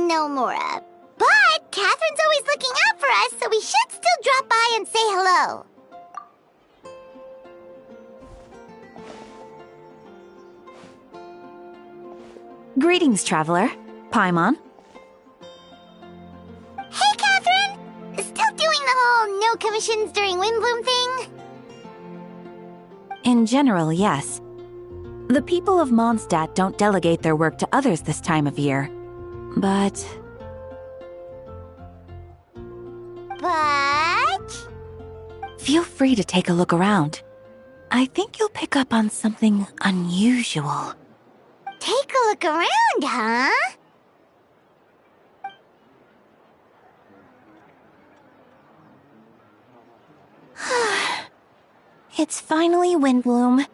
Nomura. But Catherine's always looking out for us, so we should still drop by and say hello. Greetings, traveler. Paimon. Hey, Catherine! Still doing the whole no commissions during Windbloom thing? In general, yes. The people of Mondstadt don't delegate their work to others this time of year. But... Feel free to take a look around. I think you'll pick up on something unusual. Take a look around, huh? It's finally Windbloom,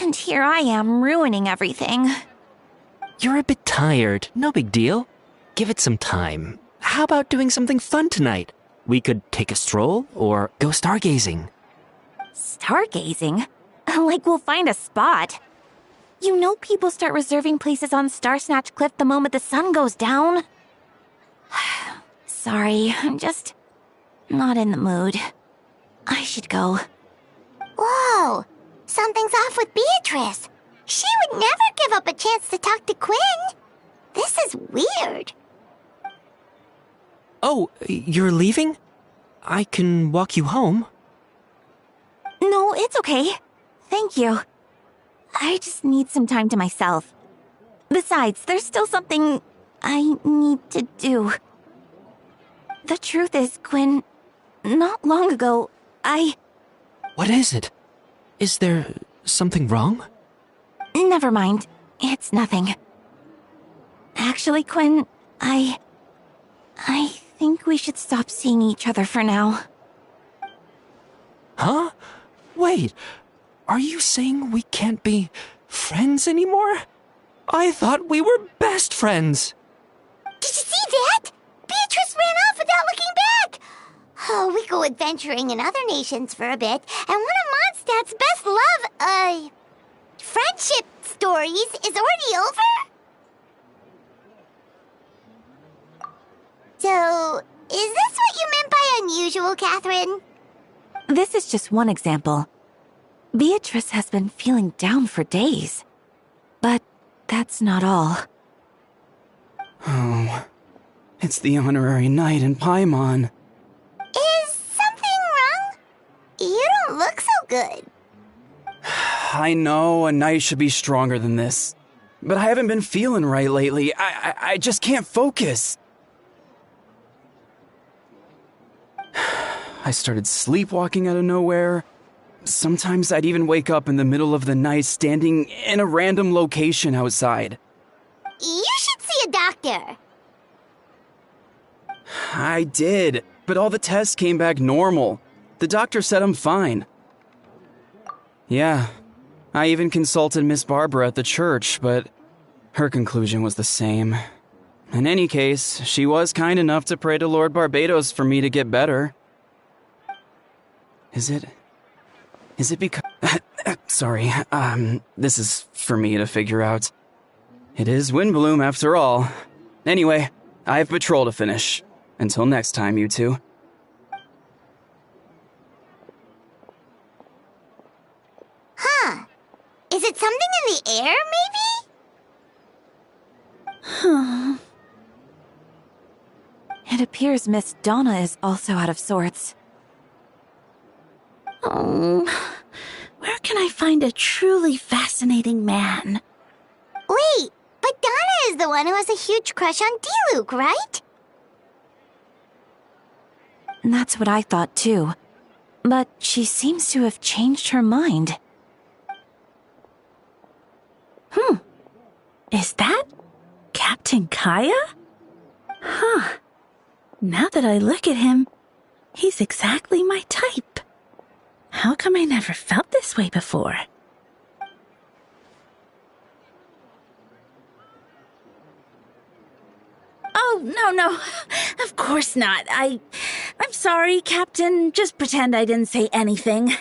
and here I am ruining everything. You're a bit tired. No big deal. Give it some time. How about doing something fun tonight? We could take a stroll or go stargazing. Stargazing? Like we'll find a spot. You know people start reserving places on Starsnatch Cliff the moment the sun goes down. Sorry, I'm just not in the mood. I should go. Whoa! Something's off with Beatrice. She would never give up a chance to talk to Quinn. This is weird. Oh, you're leaving? I can walk you home. No, it's okay. Thank you. I just need some time to myself. Besides, there's still something I need to do. The truth is, Quinn, not long ago, What is it? Is there something wrong? Never mind. It's nothing. Actually, Quinn, I think we should stop seeing each other for now. Huh? Wait, are you saying we can't be friends anymore? I thought we were best friends. Did you see that? Beatrice ran off without looking back. Oh, we go adventuring in other nations for a bit, and one of Mondstadt's best friendship stories is already over? So, is this what you meant by unusual, Catherine? This is just one example. Beatrice has been feeling down for days. But that's not all. Oh, it's the honorary knight in Paimon. Is something wrong? You don't look so good. I know a knight should be stronger than this, but I haven't been feeling right lately. I just can't focus. I started sleepwalking out of nowhere. Sometimes I'd even wake up in the middle of the night standing in a random location outside. You should see a doctor. I did, but all the tests came back normal. The doctor said I'm fine. Yeah, I even consulted Miss Barbara at the church, but her conclusion was the same. In any case, she was kind enough to pray to Lord Barbados for me to get better. Is it because... Sorry, this is for me to figure out. It is Windbloom after all. Anyway, I have patrol to finish. Until next time, you two. Huh. Is it something in the air, maybe? It appears Miss Donna is also out of sorts. Oh, where can I find a truly fascinating man? Wait, but Donna is the one who has a huge crush on Diluc, right? That's what I thought too. But she seems to have changed her mind. Is that Captain Kaya? Huh. Now that I look at him, he's exactly my type. How come I never felt this way before? Oh, no. Of course not. I'm sorry, Captain. Just pretend I didn't say anything.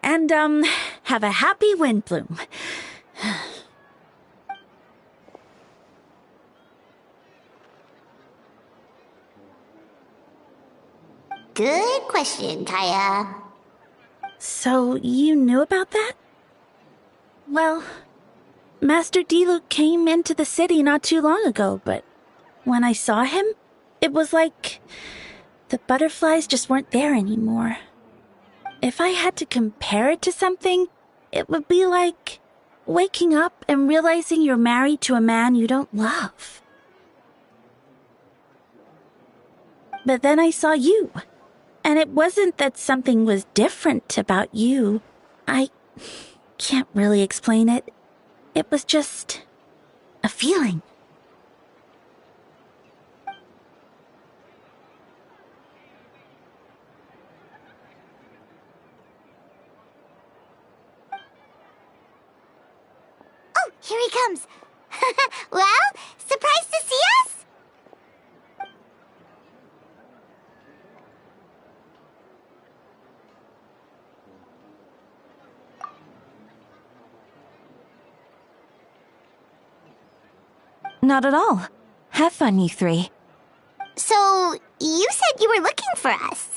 And, have a happy Windbloom. Good question, Kaya. So you knew about that? Well, Master Diluc came into the city not too long ago, but when I saw him, it was like the butterflies just weren't there anymore. If I had to compare it to something, it would be like waking up and realizing you're married to a man you don't love. But then I saw you, and it wasn't that something was different about you. I can't really explain it. It was just a feeling. Oh, here he comes. Well, surprised to see us? Not at all. Have fun, you three. So, you said you were looking for us.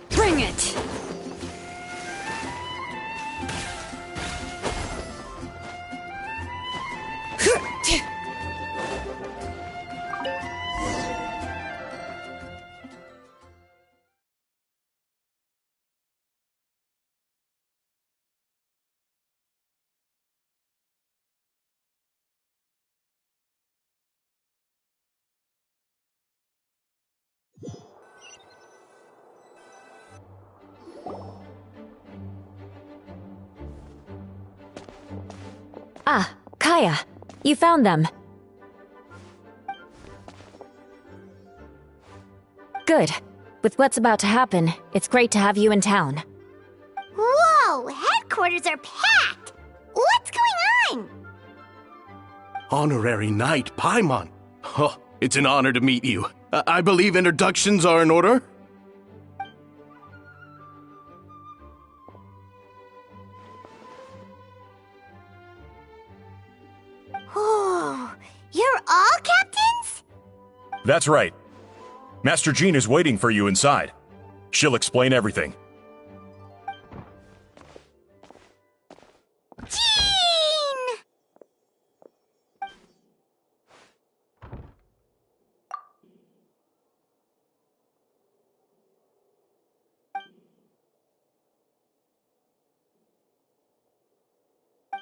Bring it! Ah, Kaya. You found them. Good. With what's about to happen, it's great to have you in town. Whoa, headquarters are packed! What's going on? Honorary Knight Paimon. Oh, it's an honor to meet you. I believe introductions are in order? Oh, you're all captains? That's right. Master Jean is waiting for you inside. She'll explain everything. Jean!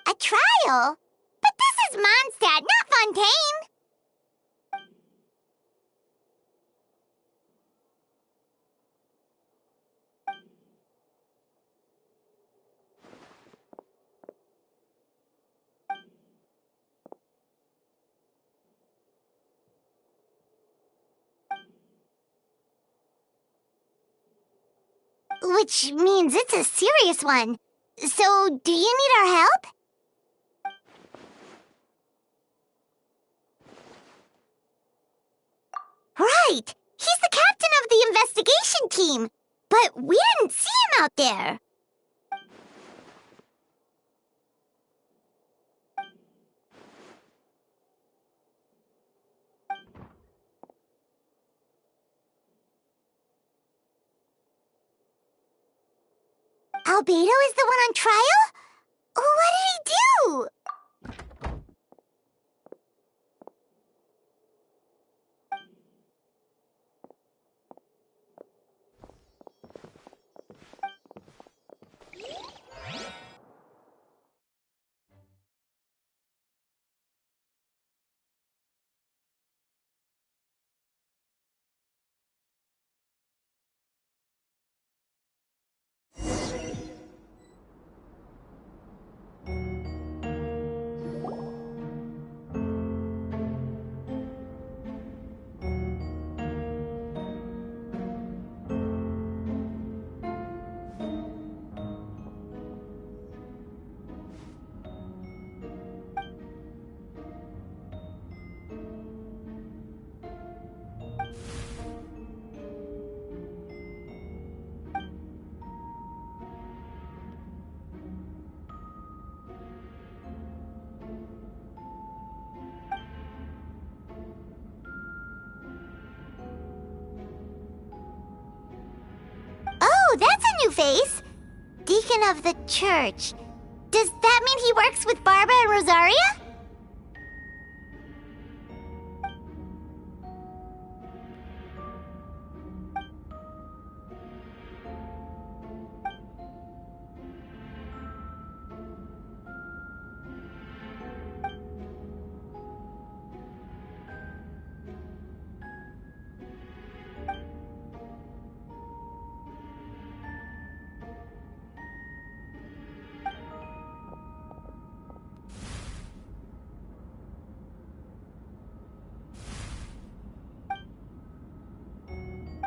A trial? But this is Mondstadt, not Fontaine! Which means it's a serious one. So, do you need our help? Right! He's the captain of the investigation team! But we didn't see him out there! Albedo is the one on trial? What did he do? Oh, that's a new face. Deacon of the church. Does that mean he works with Barbara and Rosaria?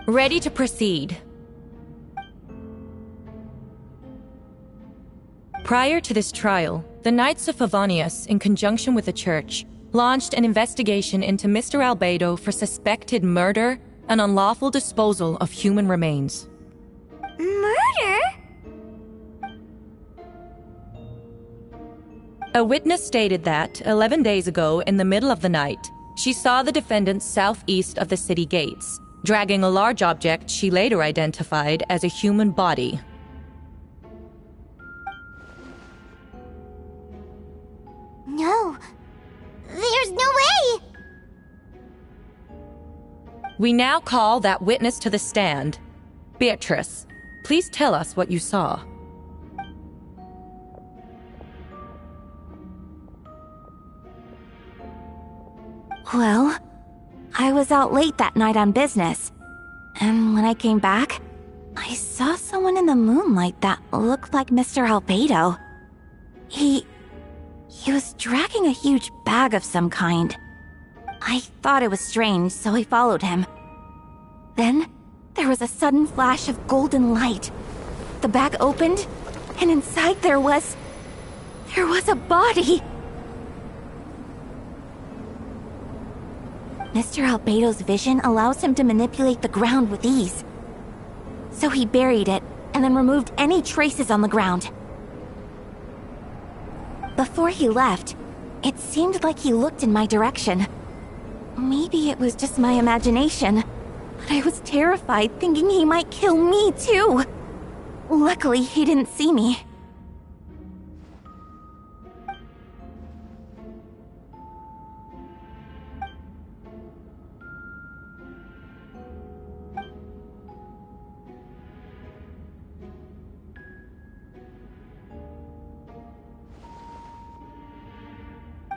Ready to proceed. Prior to this trial, the Knights of Favonius, in conjunction with the church, launched an investigation into Mr. Albedo for suspected murder and unlawful disposal of human remains. Murder? A witness stated that, 11 days ago, in the middle of the night, she saw the defendant southeast of the city gates, dragging a large object she later identified as a human body. No. There's no way! We now call that witness to the stand. Beatrice, please tell us what you saw. Well, I was out late that night on business. And when I came back, I saw someone in the moonlight that looked like Mr. Albedo. He was dragging a huge bag of some kind. I thought it was strange, so I followed him. Then, there was a sudden flash of golden light. The bag opened, and inside there was a body! Mr. Albedo's vision allows him to manipulate the ground with ease. So he buried it, and then removed any traces on the ground. Before he left, it seemed like he looked in my direction. Maybe it was just my imagination, but I was terrified thinking he might kill me too. Luckily, he didn't see me.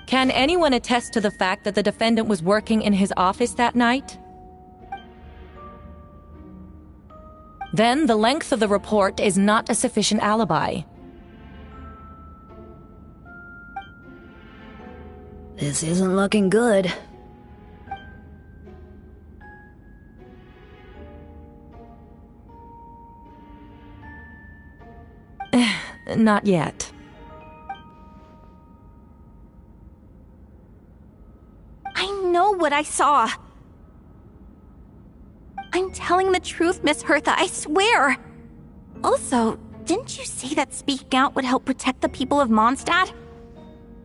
Can anyone attest to the fact that the defendant was working in his office that night? Then the length of the report is not a sufficient alibi. This isn't looking good. Not yet. I know what I saw. I'm telling the truth, Miss Hertha, I swear. Also, didn't you say that speaking out would help protect the people of Mondstadt?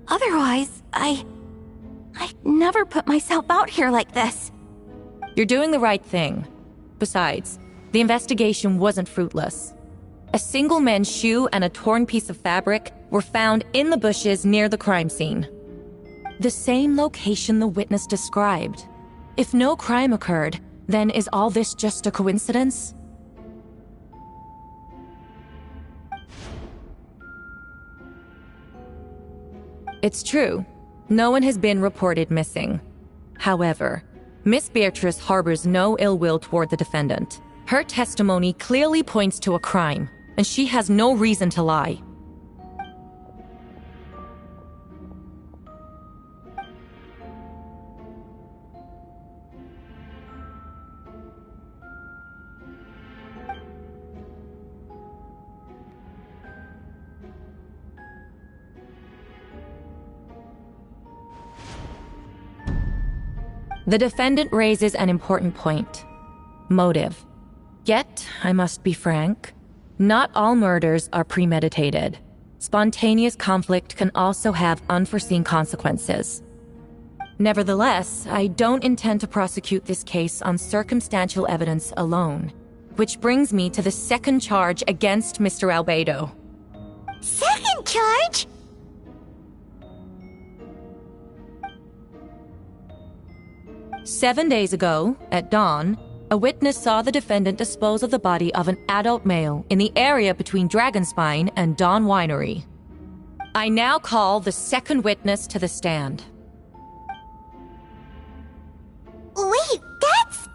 Otherwise, I'd never put myself out here like this. You're doing the right thing. Besides, the investigation wasn't fruitless. A single man's shoe and a torn piece of fabric were found in the bushes near the crime scene. The same location the witness described. If no crime occurred, then is all this just a coincidence? It's true. No one has been reported missing. However, Miss Beatrice harbors no ill will toward the defendant. Her testimony clearly points to a crime, and she has no reason to lie. The defendant raises an important point. Motive. Yet, I must be frank, not all murders are premeditated. Spontaneous conflict can also have unforeseen consequences. Nevertheless, I don't intend to prosecute this case on circumstantial evidence alone. Which brings me to the second charge against Mr. Albedo. Second charge? "7 days ago, at dawn, a witness saw the defendant dispose of the body of an adult male in the area between Dragonspine and Dawn Winery. I now call the second witness to the stand." Wait, that's...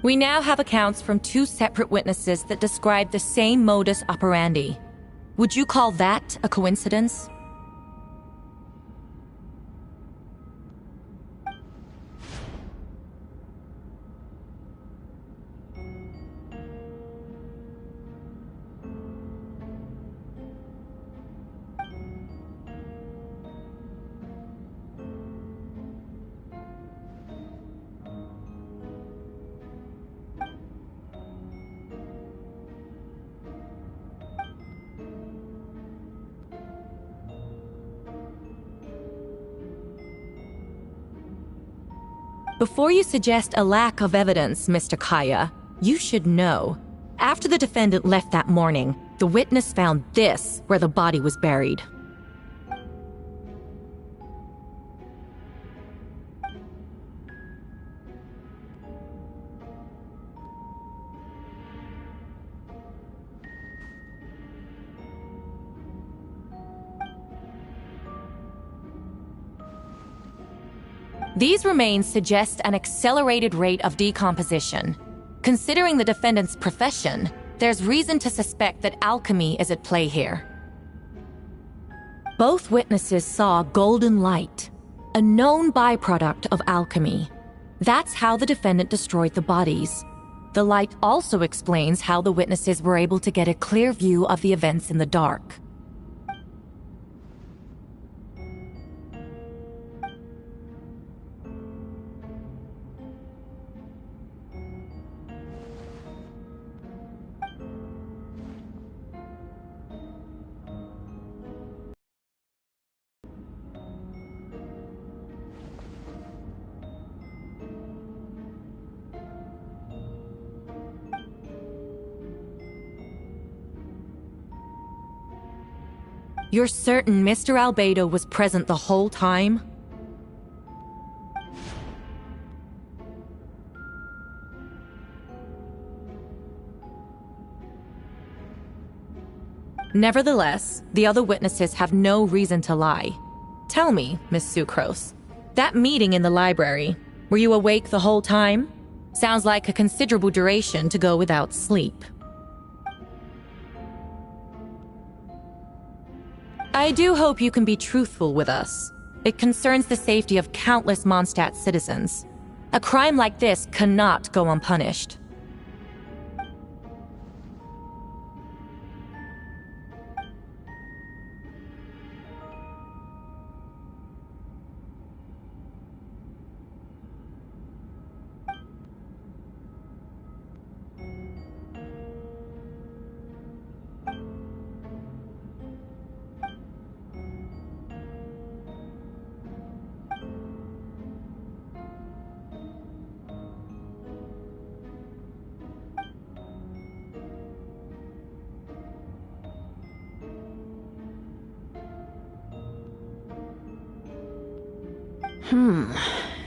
We now have accounts from 2 separate witnesses that describe the same modus operandi. Would you call that a coincidence? Before you suggest a lack of evidence, Mr. Kaya, you should know. After the defendant left that morning, the witness found this where the body was buried. These remains suggest an accelerated rate of decomposition. Considering the defendant's profession, there's reason to suspect that alchemy is at play here. Both witnesses saw golden light, a known byproduct of alchemy. That's how the defendant destroyed the bodies. The light also explains how the witnesses were able to get a clear view of the events in the dark. You're certain Mr. Albedo was present the whole time? Nevertheless, the other witnesses have no reason to lie. Tell me, Miss Sucrose, that meeting in the library, were you awake the whole time? Sounds like a considerable duration to go without sleep. I do hope you can be truthful with us. It concerns the safety of countless Mondstadt citizens. A crime like this cannot go unpunished.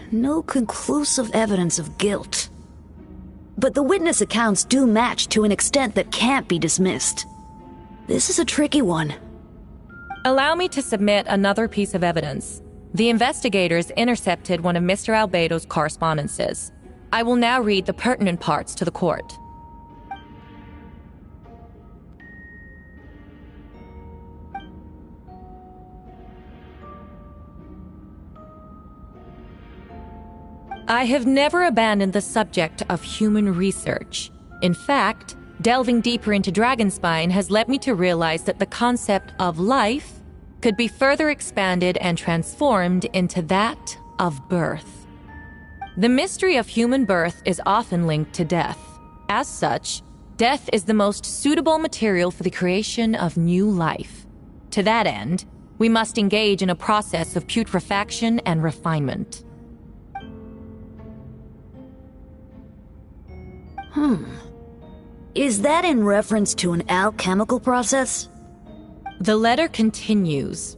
No conclusive evidence of guilt. But the witness accounts do match to an extent that can't be dismissed. This is a tricky one. Allow me to submit another piece of evidence. The investigators intercepted one of Mr. Albedo's correspondences. I will now read the pertinent parts to the court. I have never abandoned the subject of human research. In fact, delving deeper into Dragonspine has led me to realize that the concept of life could be further expanded and transformed into that of birth. The mystery of human birth is often linked to death. As such, death is the most suitable material for the creation of new life. To that end, we must engage in a process of putrefaction and refinement. Is that in reference to an alchemical process? The letter continues.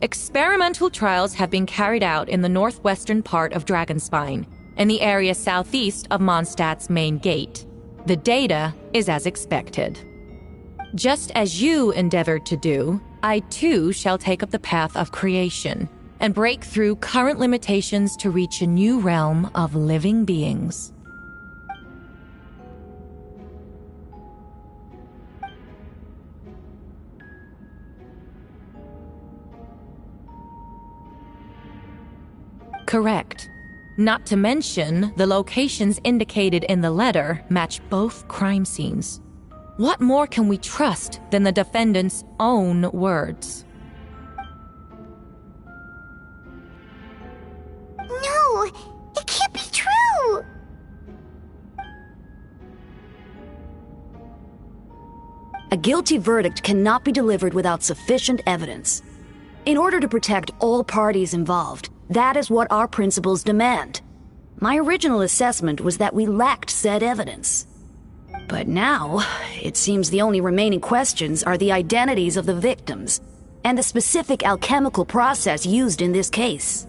Experimental trials have been carried out in the northwestern part of Dragonspine, in the area southeast of Mondstadt's main gate. The data is as expected. Just as you endeavored to do, I too shall take up the path of creation and break through current limitations to reach a new realm of living beings. Correct. Not to mention, the locations indicated in the letter match both crime scenes. What more can we trust than the defendant's own words? No, it can't be true! A guilty verdict cannot be delivered without sufficient evidence. In order to protect all parties involved, that is what our principles demand. My original assessment was that we lacked said evidence. But now, it seems the only remaining questions are the identities of the victims and the specific alchemical process used in this case.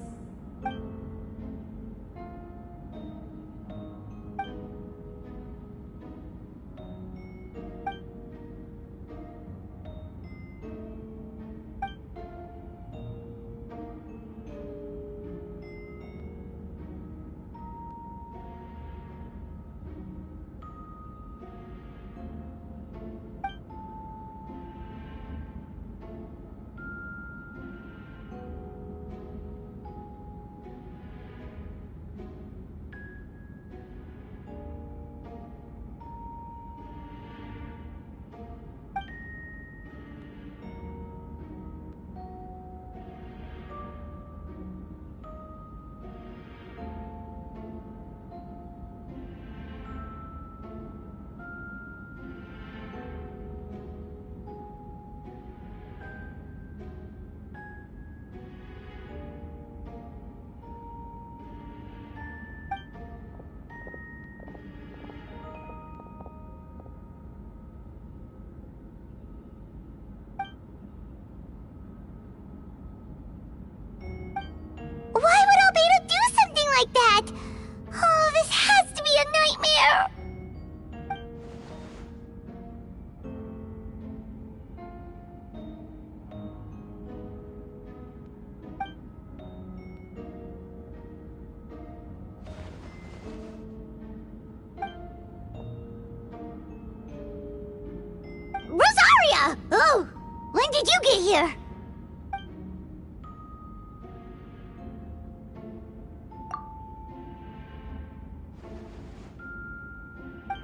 Why would Albedo do something like that? Oh, this has to be a nightmare! Rosaria! Oh, when did you get here?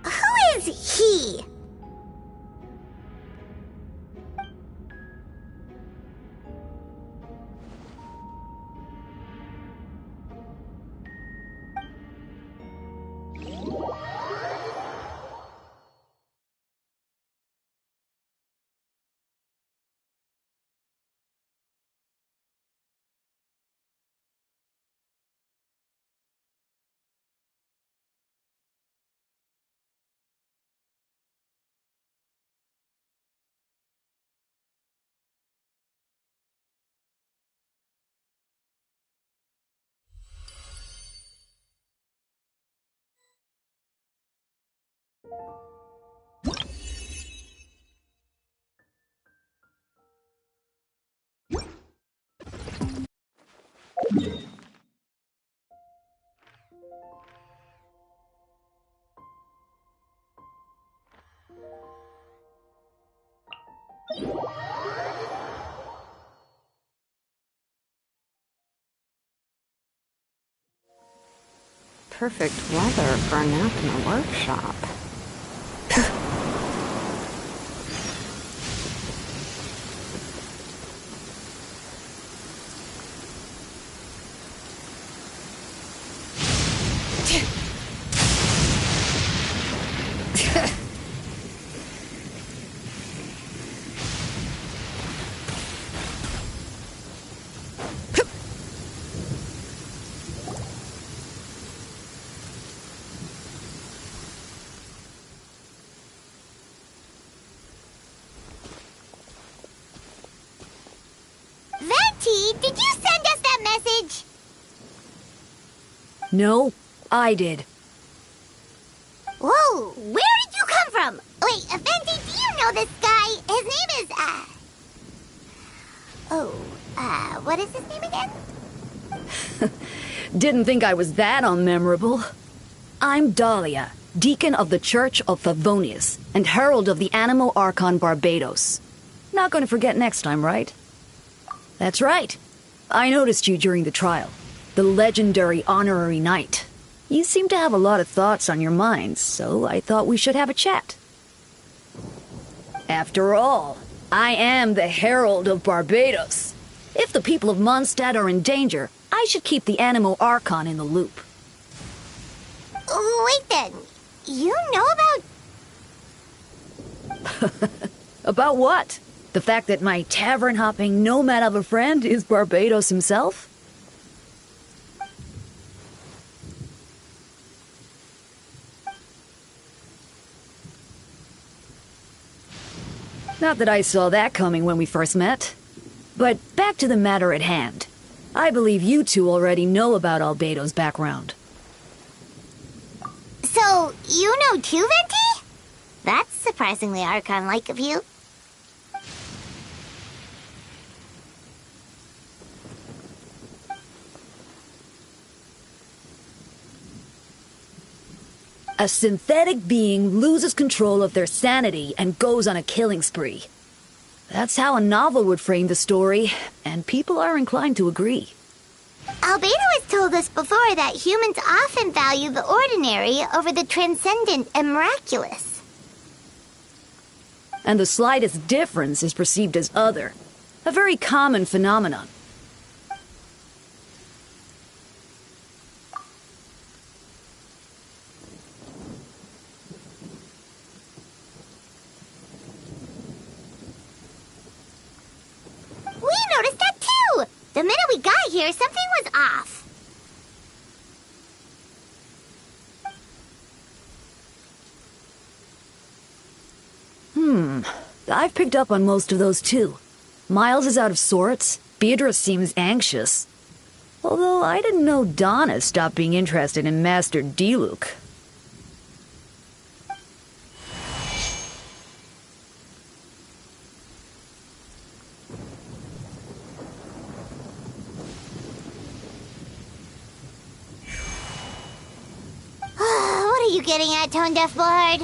Who is he? Perfect weather for a nap in the workshop. Did you send us that message? No, I did. Whoa, where did you come from? Wait, Venti, do you know this guy? His name is, what is his name again? Didn't think I was that unmemorable. I'm Dahlia, Deacon of the Church of Favonius, and Herald of the Animo Archon Barbados. Not gonna forget next time, right? That's right. I noticed you during the trial. The legendary honorary knight. You seem to have a lot of thoughts on your mind, so I thought we should have a chat. After all, I am the Herald of Barbados. If the people of Mondstadt are in danger, I should keep the Animo Archon in the loop. Wait then, you know about... About what? The fact that my tavern-hopping nomad of a friend is Barbados himself? Not that I saw that coming when we first met. But back to the matter at hand. I believe you two already know about Albedo's background. So, you know too, Venti? That's surprisingly Archon-like of you. A synthetic being loses control of their sanity and goes on a killing spree. That's how a novel would frame the story, and people are inclined to agree. Albedo has told us before that humans often value the ordinary over the transcendent and miraculous. And the slightest difference is perceived as other. A very common phenomenon. We noticed that too! The minute we got here, something was off. I've picked up on most of those too. Miles is out of sorts. Beatrice seems anxious. Although I didn't know Donna stopped being interested in Master Diluc. What are you getting at, Tone Deaf Bard?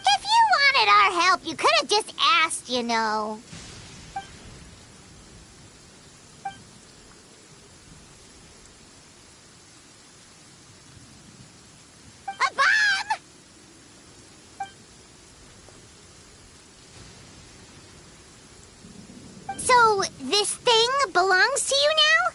If you wanted our help, you could have just asked, you know. A bomb! So, this thing belongs to you now?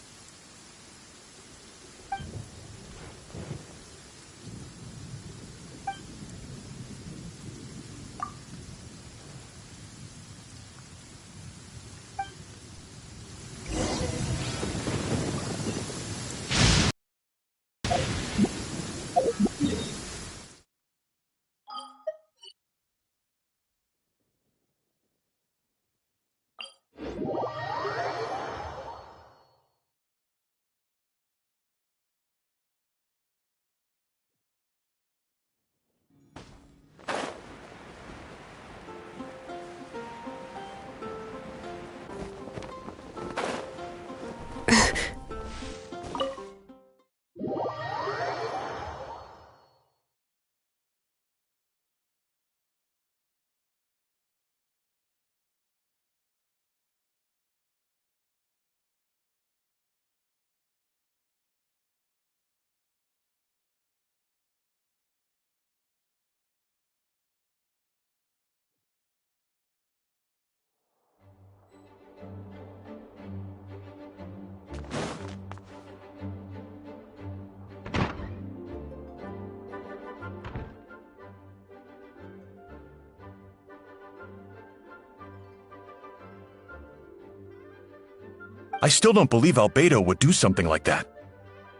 I still don't believe Albedo would do something like that.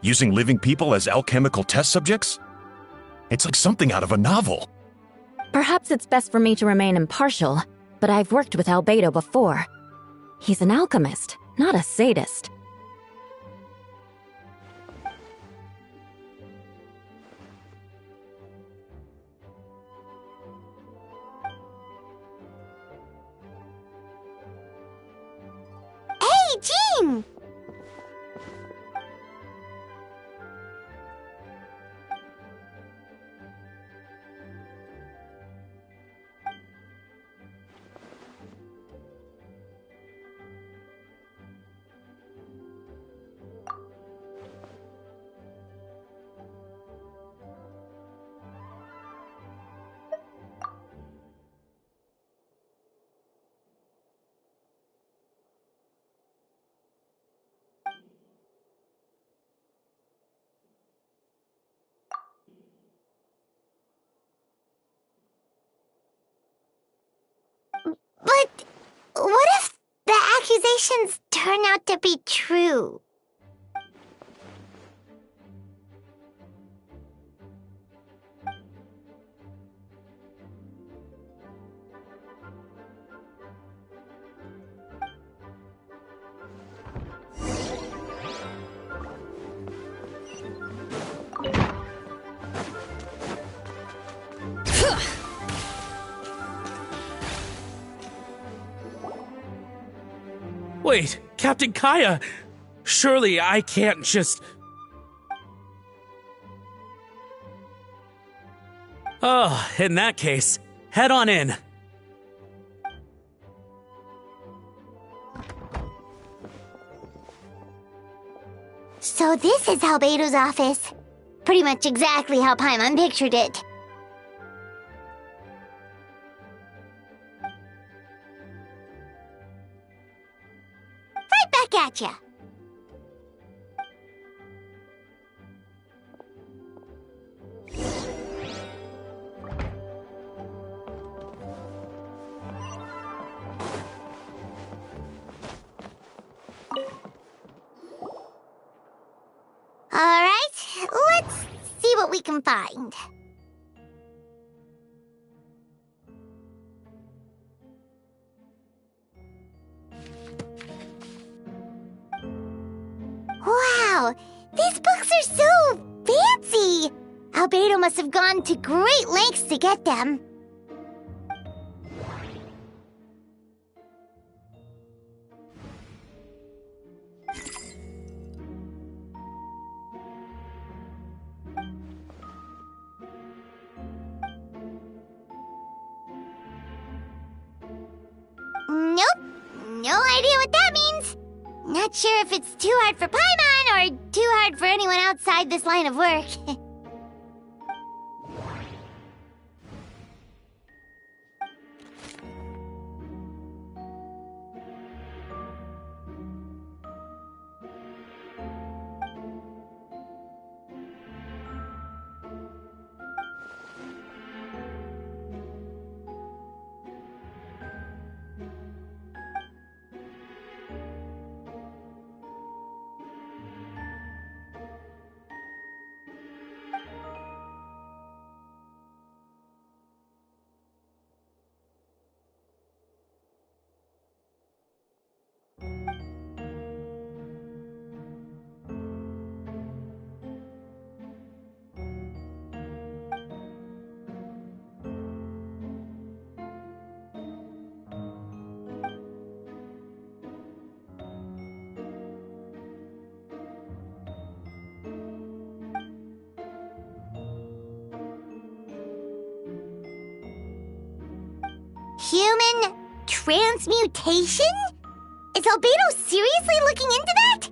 Using living people as alchemical test subjects? It's like something out of a novel. Perhaps it's best for me to remain impartial, but I've worked with Albedo before. He's an alchemist, not a sadist. Hey, Jean! But what if the accusations turn out to be true? Wait, Captain Kaya! Surely I can't just... Oh, in that case, head on in. So this is Albedo's office. Pretty much exactly how Paimon pictured it. Right back at ya. Alright, let's see what we can find. Wow, these books are so fancy! Albedo must have gone to great lengths to get them. Nope, no idea what that means. Not sure if it's too hard for Paimon or too hard for anyone outside this line of work. Human transmutation? Is Albedo seriously looking into that?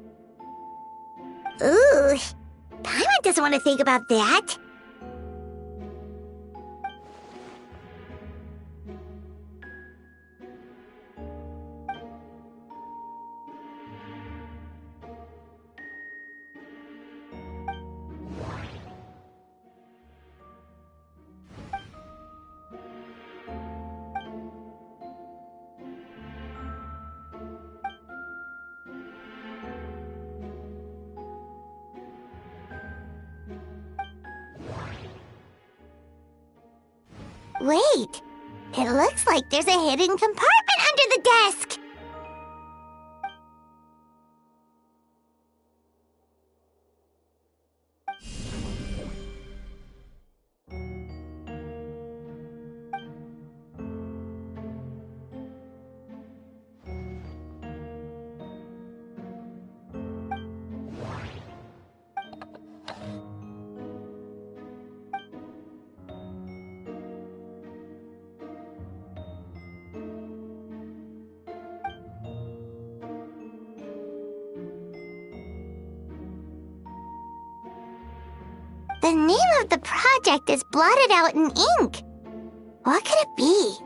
Ooh, Paimon doesn't want to think about that. Wait, it looks like there's a hidden compartment under the desk! The name of the project is blotted out in ink. What could it be?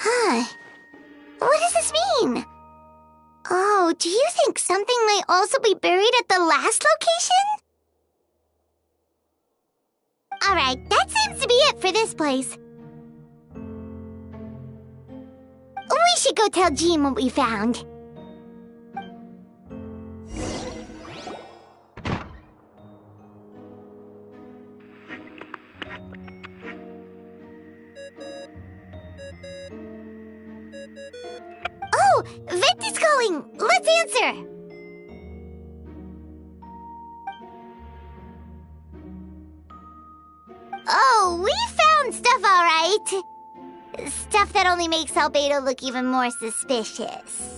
Huh. What does this mean? Oh, do you think something might also be buried at the last location? Alright, that seems to be it for this place. We should go tell Jean what we found. Oh, Vent is calling! Let's answer! Oh, we found stuff, all right. Stuff that only makes Albedo look even more suspicious.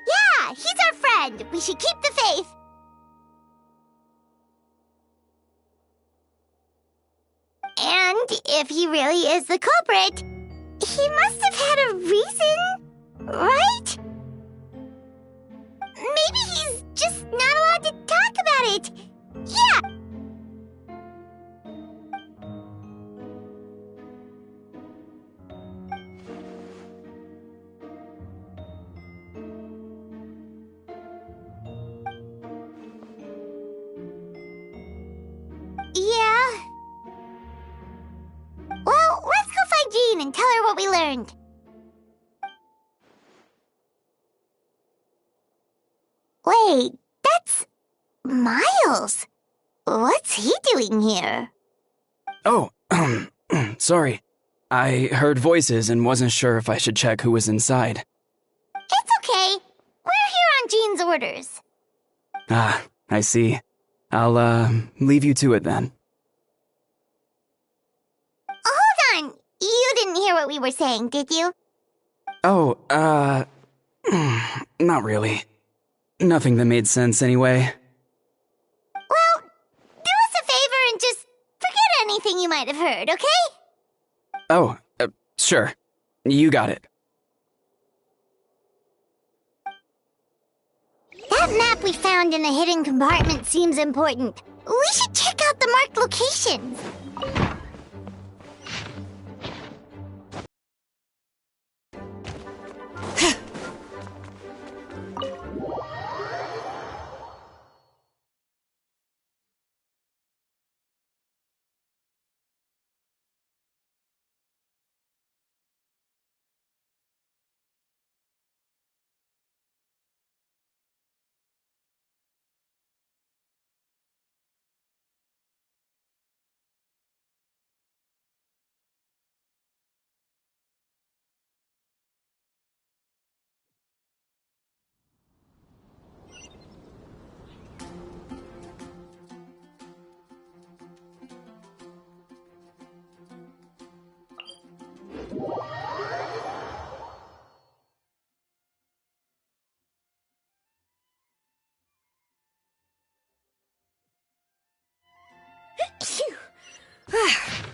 Yeah, he's our friend. We should keep the faith. And if he really is the culprit, he must have had a reason, right? Maybe he's just not allowed to talk about it. Yeah. Yeah. Well, let's go find Jean and tell her what we learned. Wait, that's Miles. What's he doing here? Oh, sorry. I heard voices and wasn't sure if I should check who was inside. It's okay. We're here on Jean's orders. Ah, I see. I'll, leave you to it then. Hold on. You didn't hear what we were saying, did you? Oh, not really. Nothing that made sense anyway. Well, do us a favor and just forget anything you might have heard, okay? Oh, sure. You got it. That map we found in the hidden compartment seems important. We should check out the marked locations.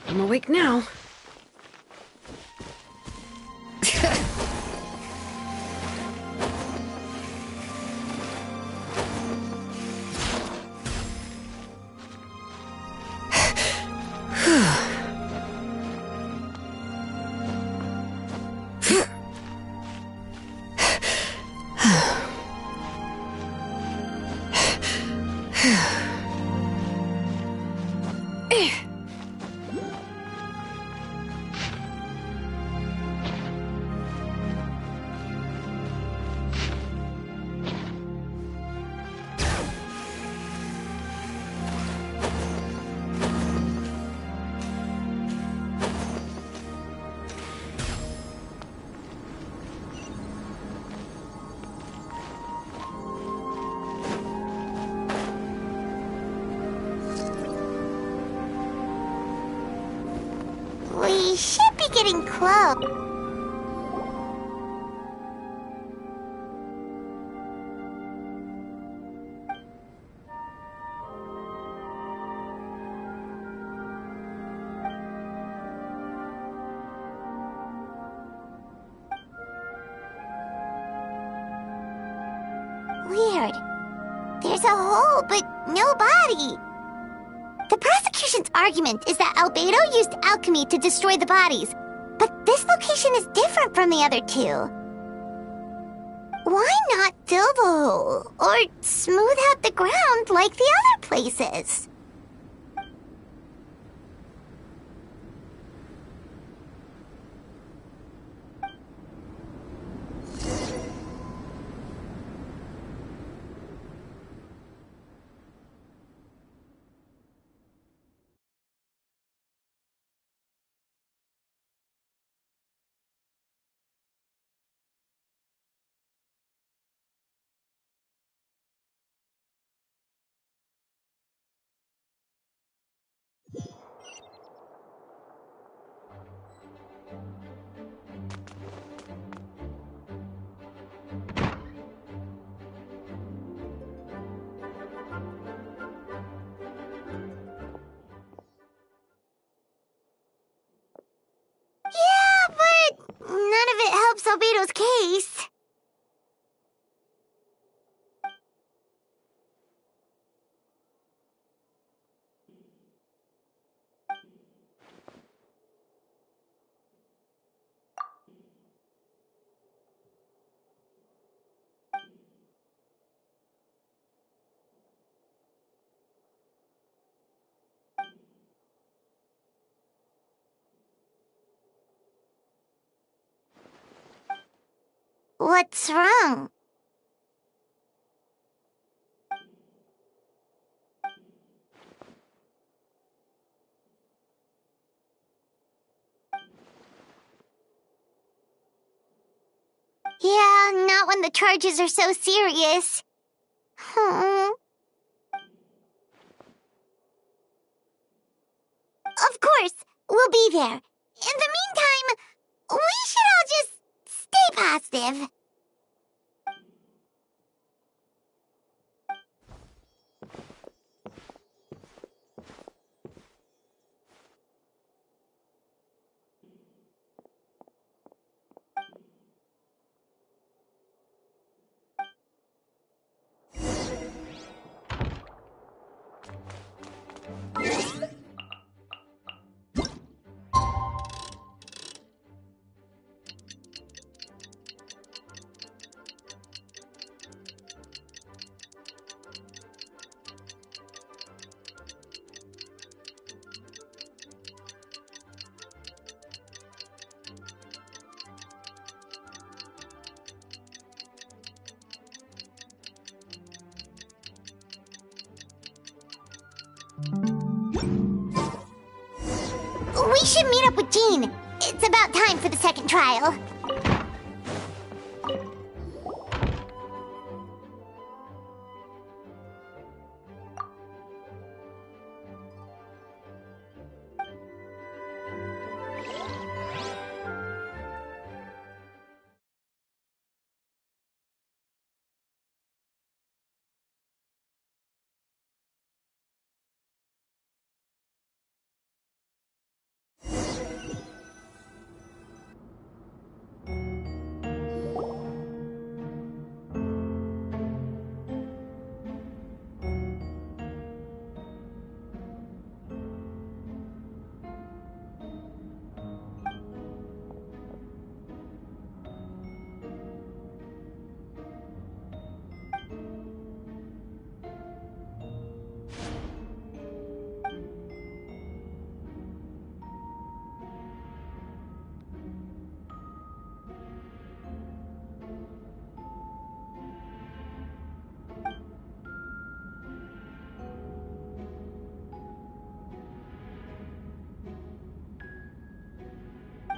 I'm awake now. We should be getting close. Weird. There's a hole, but no body. The prosecution's argument is that Albedo used alchemy to destroy the bodies, but this location is different from the other two. Why not fill the hole, or smooth out the ground like the other places? Yeah, but none of it helps Albedo's case. What's wrong? Yeah, not when the charges are so serious. Hmm. Of course, we'll be there. In the meantime, we should all just stay positive. We should meet up with Jean. It's about time for the second trial.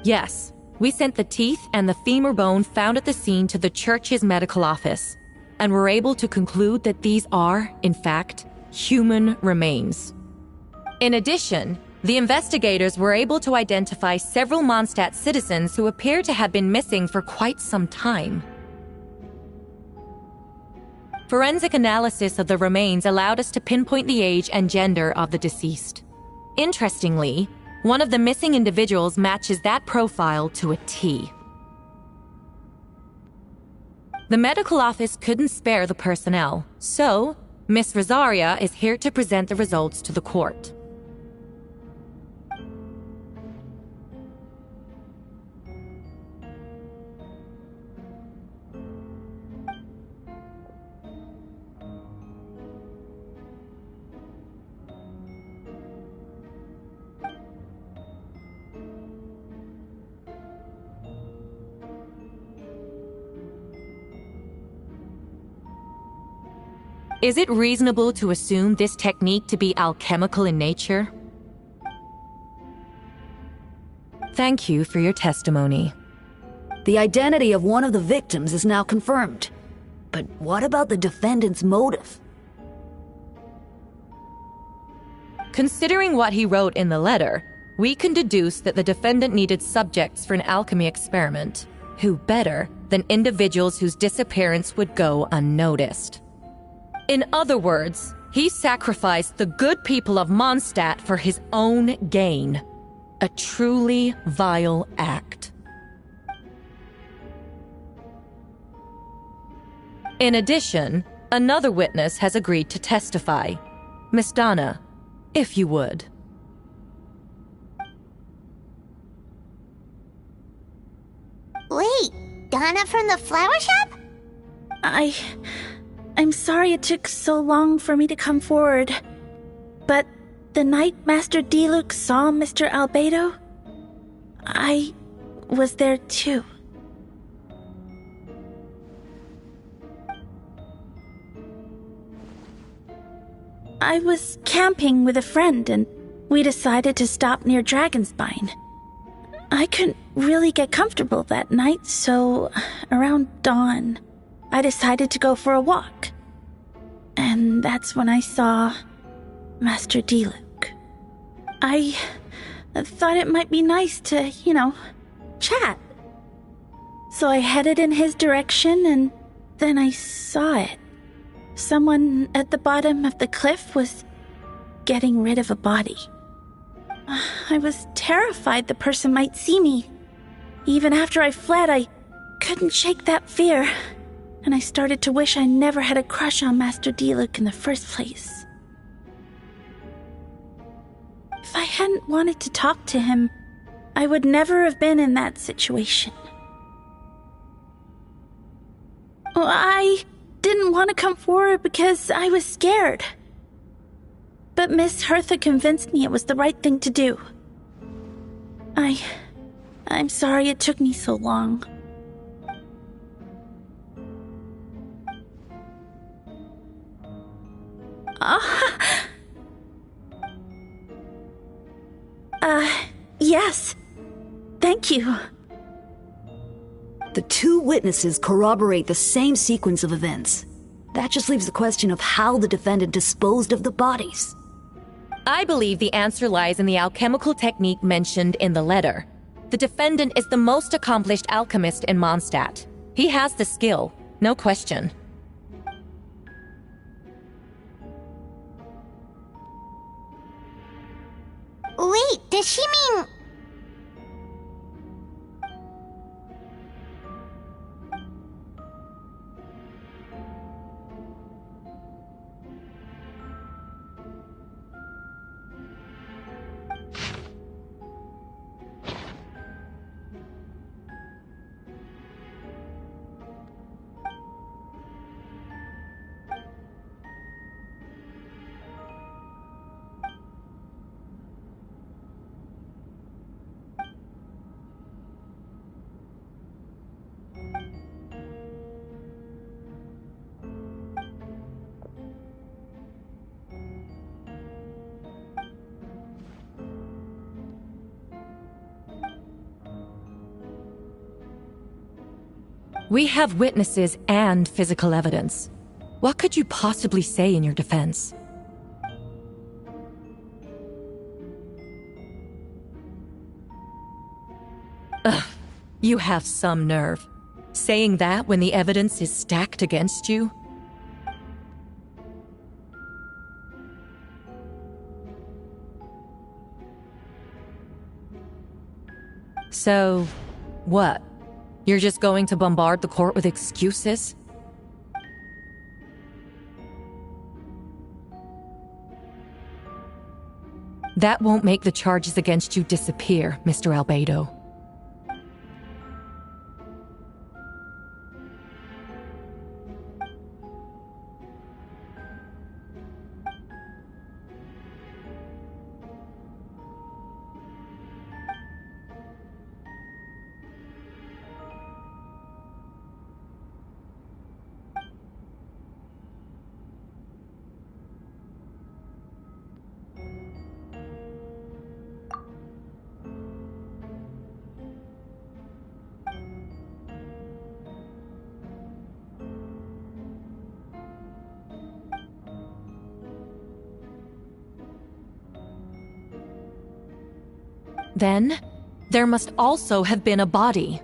Yes, we sent the teeth and the femur bone found at the scene to the church's medical office, and were able to conclude that these are, in fact, human remains. In addition, the investigators were able to identify several Mondstadt citizens who appear to have been missing for quite some time. Forensic analysis of the remains allowed us to pinpoint the age and gender of the deceased. Interestingly, one of the missing individuals matches that profile to a T. The medical office couldn't spare the personnel, so Miss Rosaria is here to present the results to the court. Is it reasonable to assume this technique to be alchemical in nature? Thank you for your testimony. The identity of one of the victims is now confirmed. But what about the defendant's motive? Considering what he wrote in the letter, we can deduce that the defendant needed subjects for an alchemy experiment. Who better than individuals whose disappearance would go unnoticed? In other words, he sacrificed the good people of Mondstadt for his own gain. A truly vile act. In addition, another witness has agreed to testify. Miss Donna, if you would. Wait, Donna from the flower shop? I'm sorry it took so long for me to come forward. But the night Master Diluc saw Mr. Albedo, I was there too. I was camping with a friend and we decided to stop near Dragonspine. I couldn't really get comfortable that night, so around dawn, I decided to go for a walk. And that's when I saw Master Diluc. I thought it might be nice to, chat. So I headed in his direction and then I saw it. Someone at the bottom of the cliff was getting rid of a body. I was terrified the person might see me. Even after I fled, I couldn't shake that fear. And I started to wish I never had a crush on Master Diluc in the first place. If I hadn't wanted to talk to him, I would never have been in that situation. Well, I didn't want to come forward because I was scared. But Miss Hertha convinced me it was the right thing to do. I'm sorry it took me so long. Yes. Thank you. The two witnesses corroborate the same sequence of events. That just leaves the question of how the defendant disposed of the bodies. I believe the answer lies in the alchemical technique mentioned in the letter. The defendant is the most accomplished alchemist in Mondstadt. He has the skill, no question. Wait, does she mean... We have witnesses and physical evidence. What could you possibly say in your defense? Ugh, you have some nerve. Saying that when the evidence is stacked against you? So, what? You're just going to bombard the court with excuses? That won't make the charges against you disappear, Mr. Albedo. Then, there must also have been a body.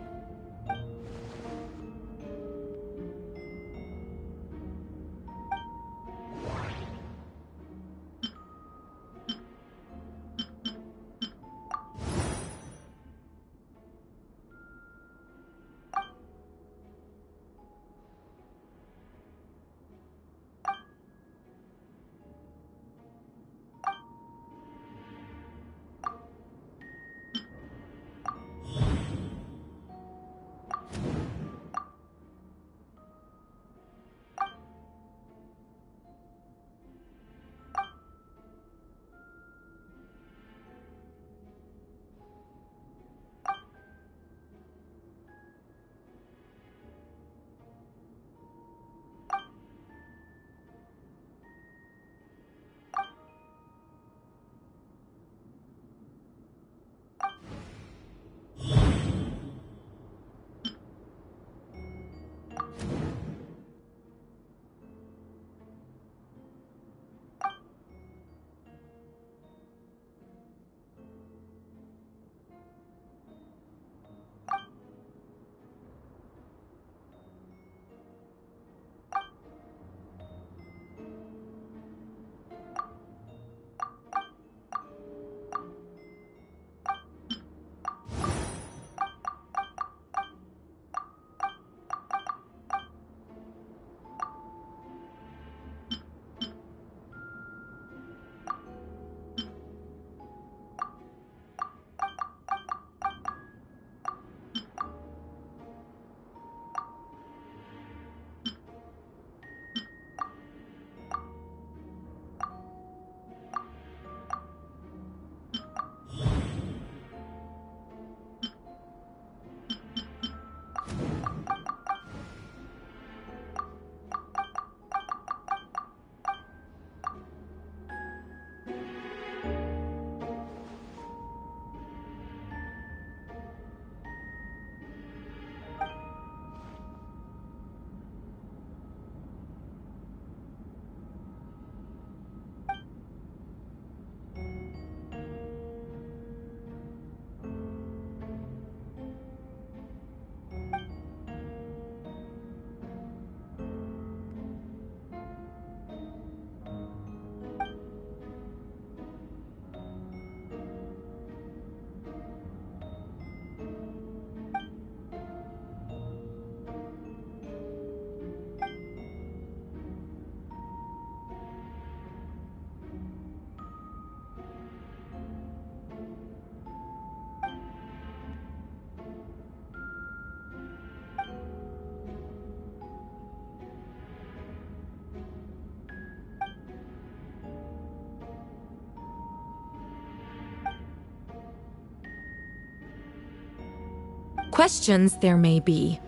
Questions there may be,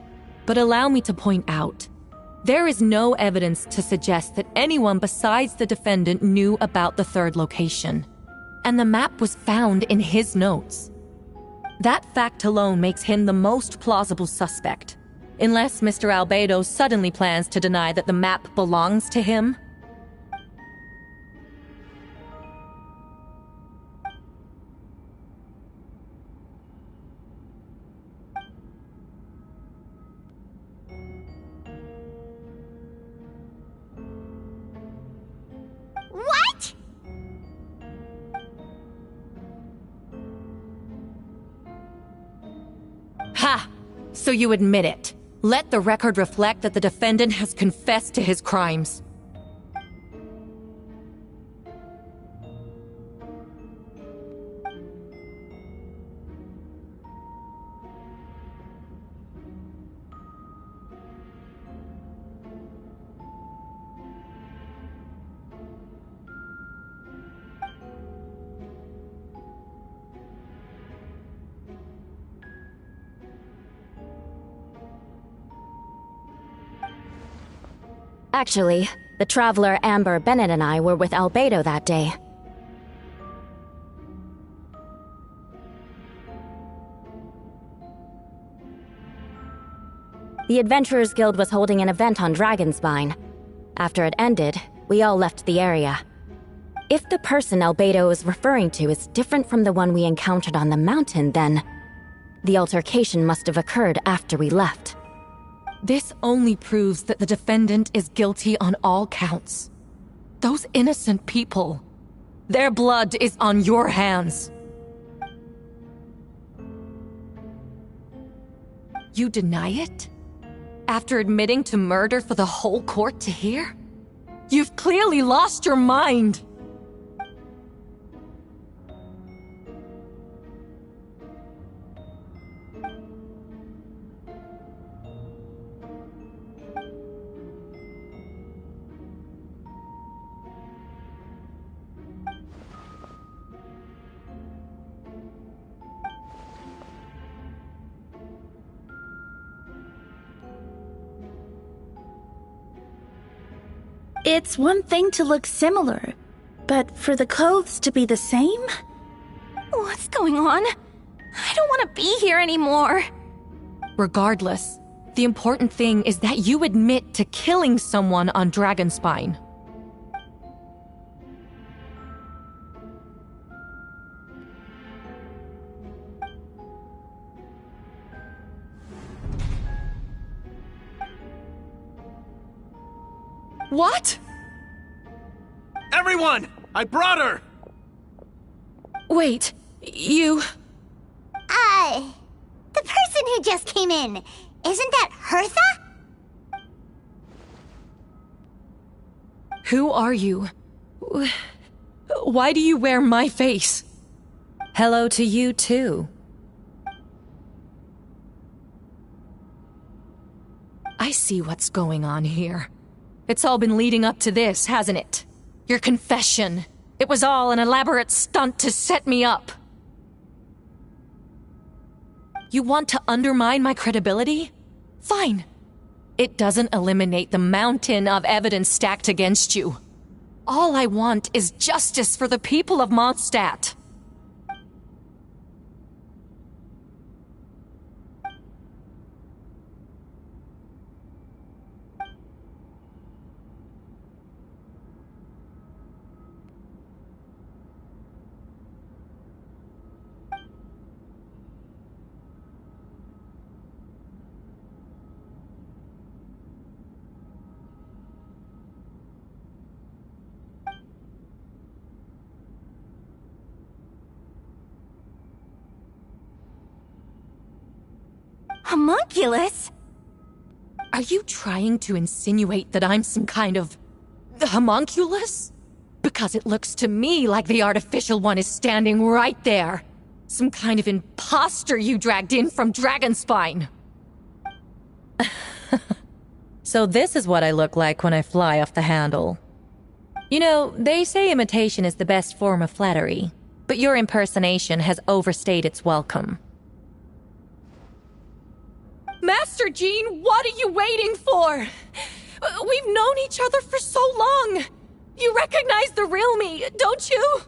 but allow me to point out, there is no evidence to suggest that anyone besides the defendant knew about the third location, and the map was found in his notes. That fact alone makes him the most plausible suspect, Unless Mr. Albedo suddenly plans to deny that the map belongs to him. What? Ha! So you admit it. Let the record reflect that the defendant has confessed to his crimes. Actually, the traveler Amber Bennett and I were with Albedo that day. The Adventurers Guild was holding an event on Dragonspine. After it ended, we all left the area. If the person Albedo is referring to is different from the one we encountered on the mountain, then the altercation must have occurred after we left. This only proves that the defendant is guilty on all counts. Those innocent people, their blood is on your hands. You deny it? After admitting to murder for the whole court to hear? You've clearly lost your mind! It's one thing to look similar, but for the clothes to be the same? What's going on? I don't want to be here anymore. Regardless, the important thing is that you admit to killing someone on Dragonspine. What? Everyone! I brought her! Wait, you... The person who just came in, isn't that Hertha? Who are you? Why do you wear my face? Hello to you, too. I see what's going on here. It's all been leading up to this, hasn't it? Your confession. It was all an elaborate stunt to set me up. You want to undermine my credibility? Fine. It doesn't eliminate the mountain of evidence stacked against you. All I want is justice for the people of Mondstadt. Homunculus? Are you trying to insinuate that I'm some kind of... homunculus? Because it looks to me like the artificial one is standing right there. Some kind of imposter you dragged in from Dragonspine. So this is what I look like when I fly off the handle. You know, they say imitation is the best form of flattery, but your impersonation has overstayed its welcome. Master Jean, what are you waiting for? We've known each other for so long. You recognize the real me, don't you?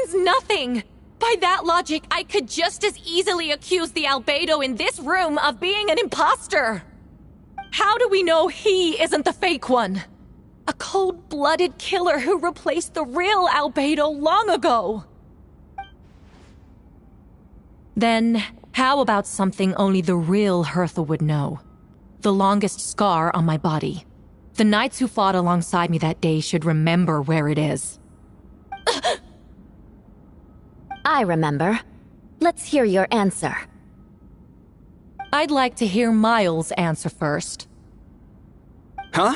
is nothing! By that logic, I could just as easily accuse the Albedo in this room of being an imposter! How do we know he isn't the fake one? A cold-blooded killer who replaced the real Albedo long ago! Then, how about something only the real Hertha would know? The longest scar on my body. The knights who fought alongside me that day should remember where it is. I remember. Let's hear your answer. I'd like to hear Miles' answer first. Huh?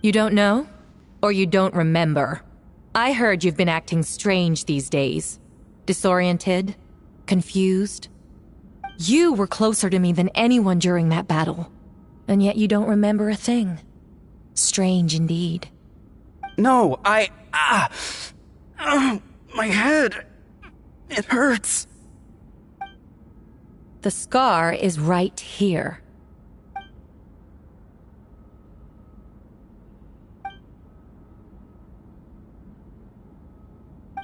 You don't know? Or you don't remember? I heard you've been acting strange these days. Disoriented? Confused? You were closer to me than anyone during that battle. And yet you don't remember a thing. Strange indeed. No, my head. It hurts. The scar is right here.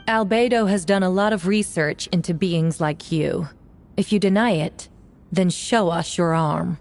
Albedo has done a lot of research into beings like you. If you deny it, then show us your arm.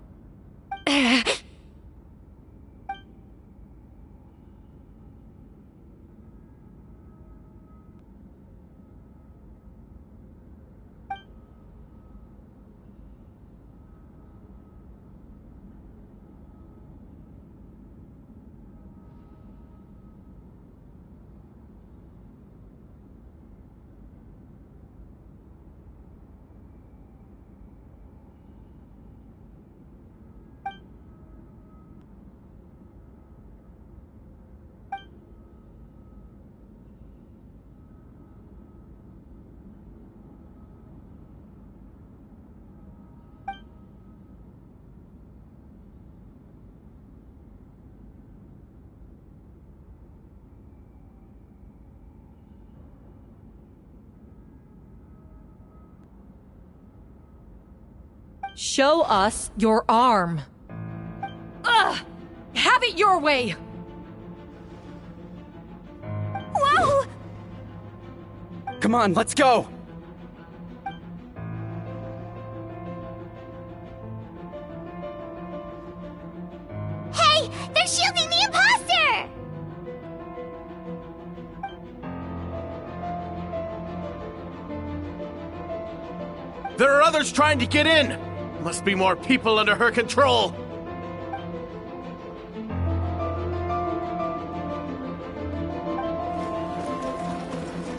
Show us your arm. Ugh! Have it your way! Whoa! Come on, let's go! Hey! They're shielding the imposter! There are others trying to get in! Must be more people under her control!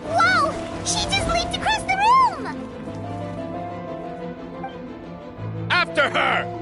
Whoa! She just leaped across the room! After her!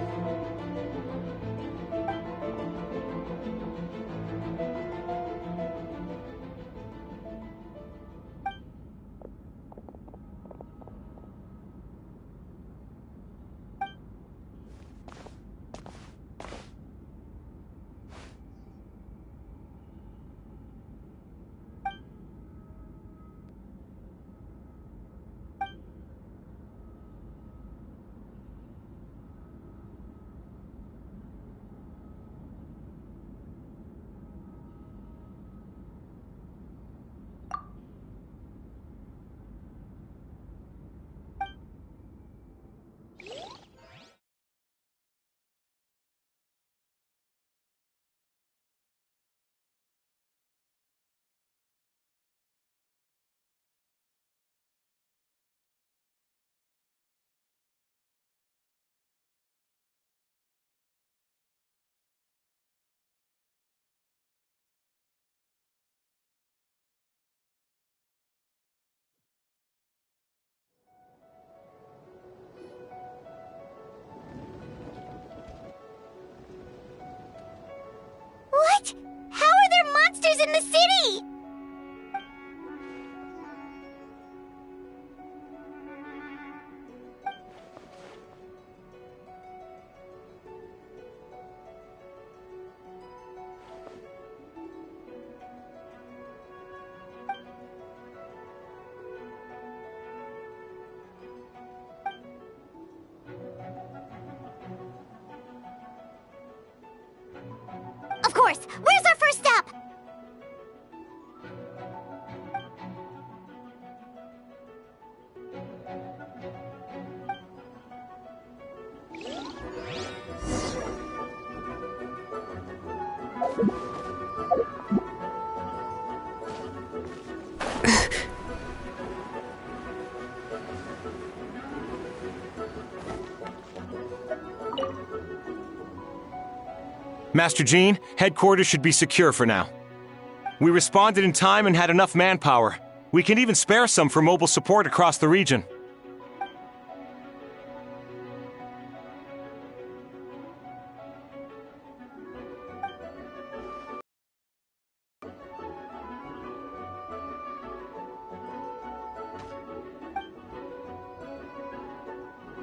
What? How are there monsters in the city? Of force! Where's our first step? Master Jean, headquarters should be secure for now. We responded in time and had enough manpower. We can even spare some for mobile support across the region.